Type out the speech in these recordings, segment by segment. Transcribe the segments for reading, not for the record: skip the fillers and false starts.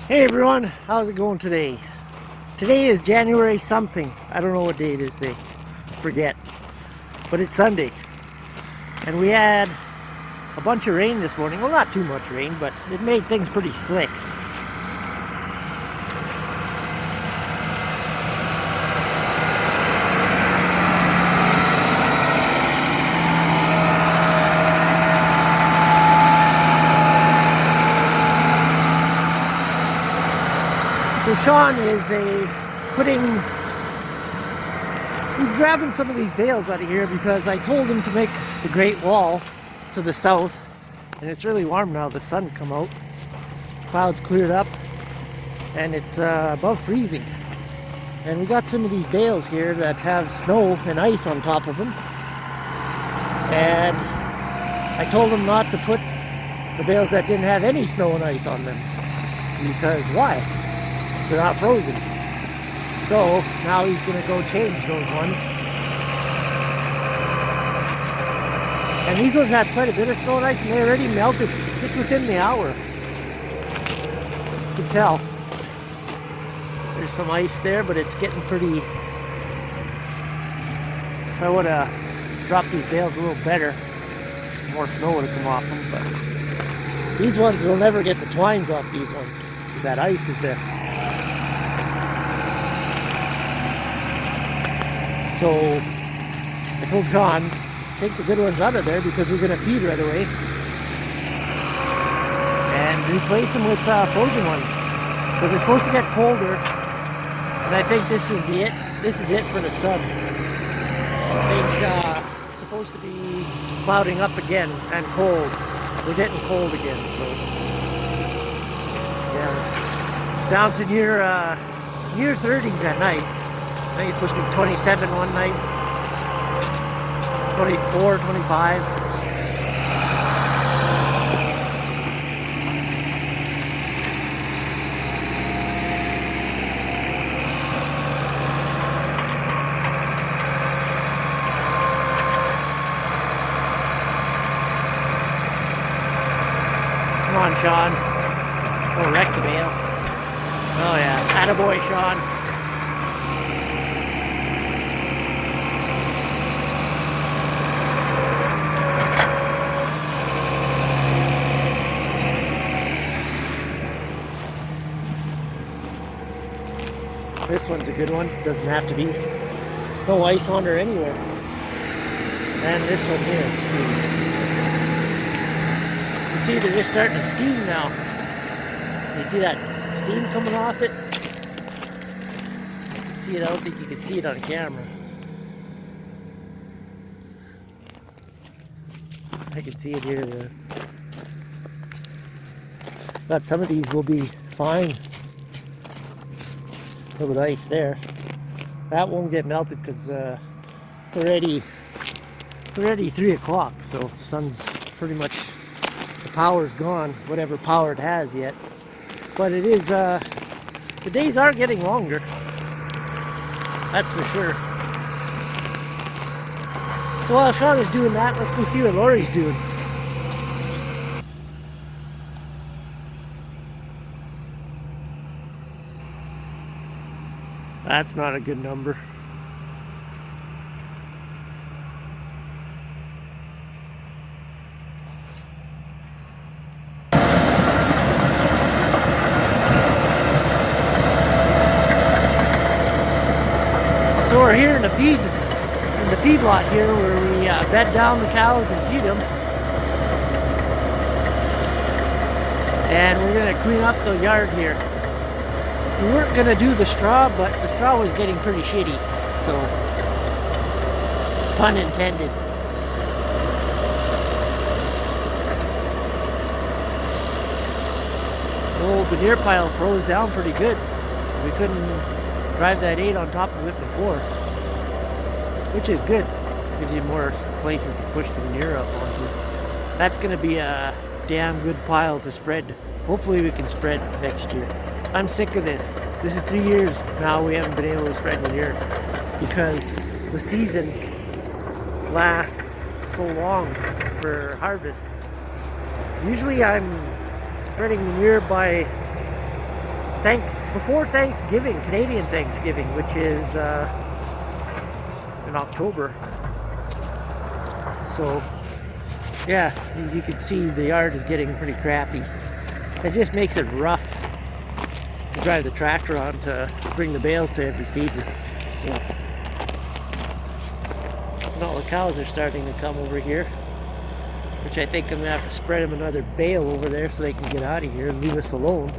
Hey everyone, how's it going today? Today is January something. I don't know what day it is today. Forget. But it's Sunday. And we had a bunch of rain this morning. Well, not too much rain, but it made things pretty slick. So Sean is he's grabbing some of these bales out of here because I told him to make the Great Wall to the south, and it's really warm now. The sun come out, clouds cleared up, and it's above freezing. And we got some of these bales here that have snow and ice on top of them, and I told him not to put the bales that didn't have any snow and ice on them, because why? They're not frozen. So now he's gonna go change those ones. And these ones had quite a bit of snow and ice, and they already melted just within the hour. You can tell. There's some ice there, but it's getting pretty. If I would have dropped these bales a little better, more snow would have come off them. But these ones will never get the twines off these ones. That ice is there. So I told Sean, take the good ones out of there because we're going to feed right away, and replace them with frozen ones because it's supposed to get colder, and I think this is it for the sun. I think it's supposed to be clouding up again and cold. We're getting cold again, so yeah, down to near 30s at night. I think it's supposed to be 27 one night, 24, 25. Come on, Sean. Oh, wreck the bale. Oh yeah, attaboy, Sean. This one's a good one. Doesn't have to be. No ice on her anywhere. And this one here. You can see they're just starting to steam now. You see that steam coming off it? You can see it. I don't think you can see it on camera. I can see it here. But some of these will be fine. A little bit of ice there. That won't get melted because it's already 3 o'clock, so the sun's pretty much, the power's gone, whatever power it has yet. But it is, the days are getting longer. That's for sure. So while Sean is doing that, let's go see what Lori's doing. That's not a good number. So we're here in the feedlot here, where we bed down the cows and feed them. And we're gonna clean up the yard here. We weren't gonna do the straw, but the straw was getting pretty shitty, so pun intended. The old manure pile froze down pretty good. We couldn't drive that 8 on top of it before, which is good. Gives you more places to push the manure up onto. That's gonna be a damn good pile to spread. Hopefully we can spread next year. I'm sick of this. This is 3 years now we haven't been able to spread manure because the season lasts so long for harvest. Usually I'm spreading manure by before Thanksgiving, Canadian Thanksgiving, which is in October. So yeah, as you can see, the yard is getting pretty crappy. It just makes it rough to drive the tractor on to bring the bales to every feeder. So and all the cows are starting to come over here, which I think I'm gonna have to spread them another bale over there so they can get out of here and leave us alone.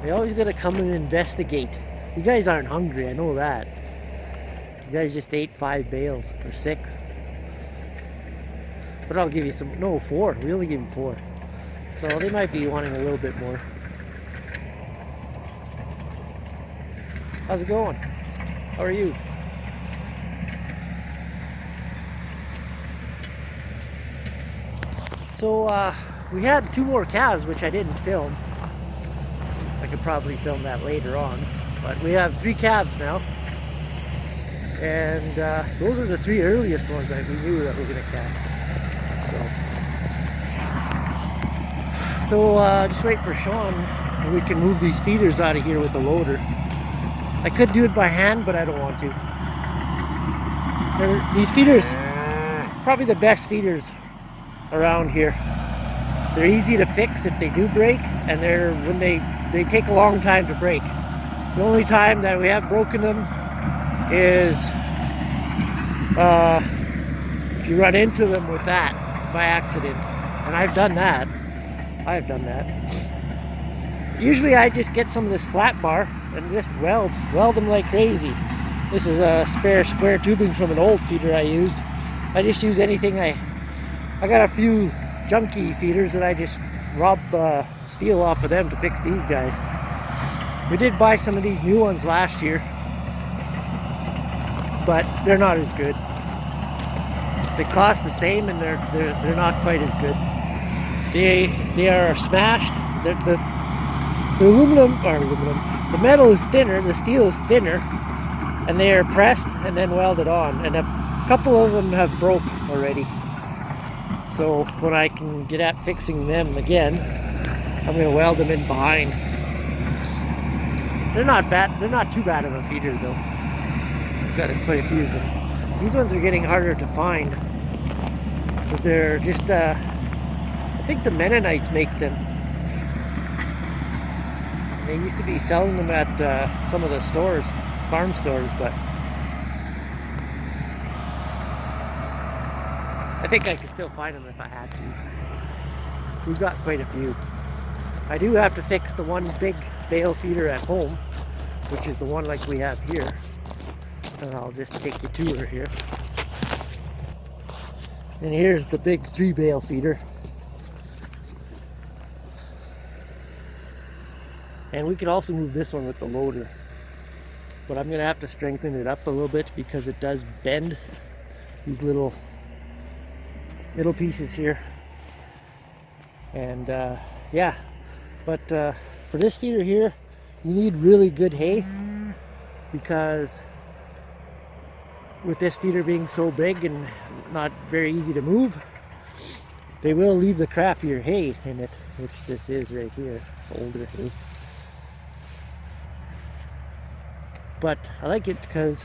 They always gotta come and investigate. You guys aren't hungry, I know that. You guys just ate 5 bales, or 6. But I'll give you some, no, 4. We only give them 4. So they might be wanting a little bit more. How's it going? How are you? So we had 2 more calves, which I didn't film. I could probably film that later on. But we have 3 calves now. And those are the 3 earliest ones that we knew that were going to calve. So just wait for Sean, and we can move these feeders out of here with the loader. I could do it by hand, but I don't want to. These feeders, probably the best feeders around here. They're easy to fix if they do break, and they take a long time to break. The only time that we have broken them is if you run into them with that by accident, and I've done that. Usually I just get some of this flat bar and just weld them like crazy. This is a spare square tubing from an old feeder I used. I just use anything. I got a few junky feeders that I just rob steel off of them to fix these guys. We did buy some of these new ones last year, but they're not as good. They cost the same, and they're not quite as good. They are smashed. The metal is thinner, the steel is thinner, and they are pressed and then welded on. And a couple of them have broke already. So when I can get at fixing them again, I'm going to weld them in behind. They're not bad. They're not too bad of a feeder though. I've got quite a few of them. These ones are getting harder to find because they're just. I think the Mennonites make them. They used to be selling them at some of the stores, farm stores, but I think I could still find them if I had to. We've got quite a few. I do have to fix the one big bale feeder at home, which is the one like we have here. And I'll just take you to her here. And here's the big 3 bale feeder. And we could also move this one with the loader. But I'm going to have to strengthen it up a little bit because it does bend these little pieces here. And yeah, but for this feeder here, you need really good hay, because with this feeder being so big and not very easy to move, they will leave the crappier hay in it, which this is right here. It's older hay. But I like it because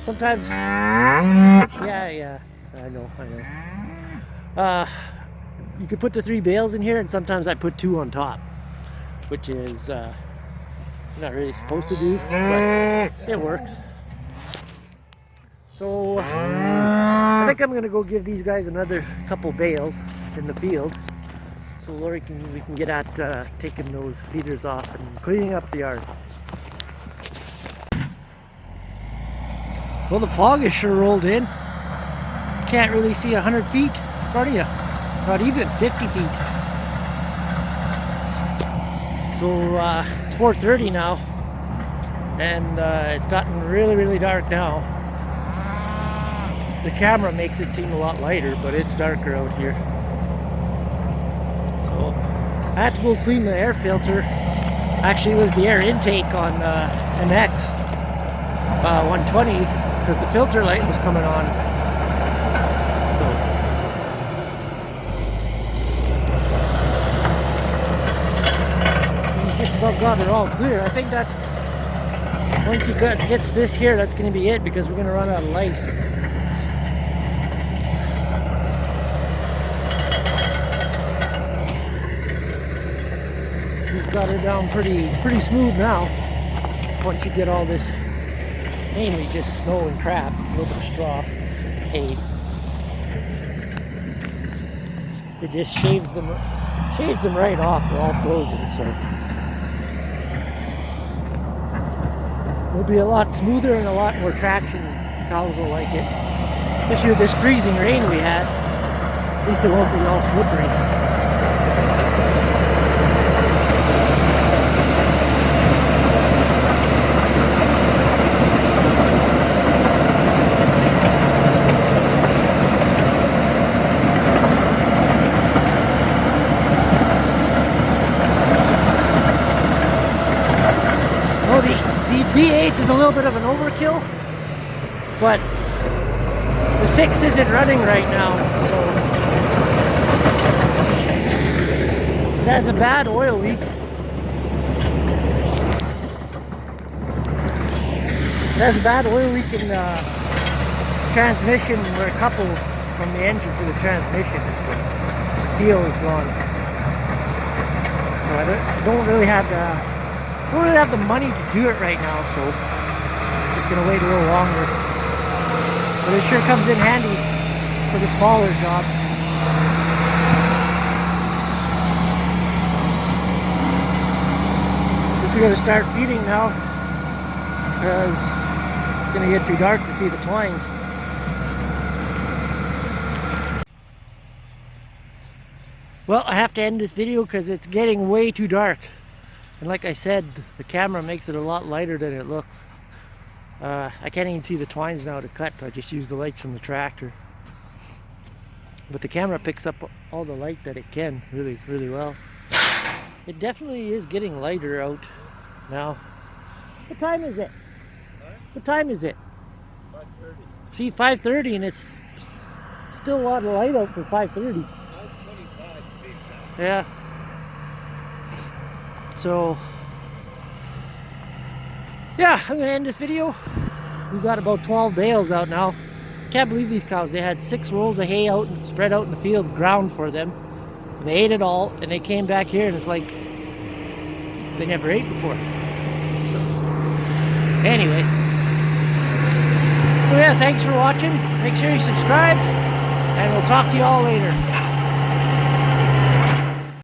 sometimes, yeah, I know. You could put the 3 bales in here, and sometimes I put 2 on top, which is not really supposed to do, but it works. So I think I'm gonna go give these guys another couple bales in the field, so we can get at taking those feeders off and cleaning up the yard. Well, the fog is sure rolled in. Can't really see 100 feet in front of you. Not even 50 feet. So it's 4:30 now, and it's gotten really, really dark now. The camera makes it seem a lot lighter, but it's darker out here. So I had to go clean the air filter. Actually, it was the air intake on MX 120, because the filter light was coming on. So God, they're all clear. I think that's, once he gets this here, that's going to be it, because we're going to run out of light. He's got her down pretty smooth now. Once you get all this, mainly just snow and crap, a little bit of straw, hay. It just shaves them right off. They're all frozen, so it'll be a lot smoother and a lot more traction. Cows will like it, especially with this freezing rain we had. At least it won't be all slippery. The D8 is a little bit of an overkill, but the 6 isn't running right now, so it has a bad oil leak. It has a bad oil leak in the transmission where it couples from the engine to the transmission. So the seal is gone. So I don't really have the money to do it right now, so I'm just gonna wait a little longer. But it sure comes in handy for the smaller jobs. Guess we gotta start feeding now, because it's gonna get too dark to see the twines. Well, I have to end this video because it's getting way too dark. And like I said, the camera makes it a lot lighter than it looks. I can't even see the twines now to cut. I just use the lights from the tractor. But the camera picks up all the light that it can really, really well. It definitely is getting lighter out now. What time is it? What time is it? 5:30. See, 5:30, and it's still a lot of light out for 5:30. 5:25 to be exact. Yeah. So, yeah, I'm gonna end this video. We've got about 12 bales out now. Can't believe these cows. They had 6 rolls of hay out and spread out in the field, ground for them. They ate it all, and they came back here, and it's like they never ate before. So, anyway. So yeah, thanks for watching. Make sure you subscribe, and we'll talk to you all later.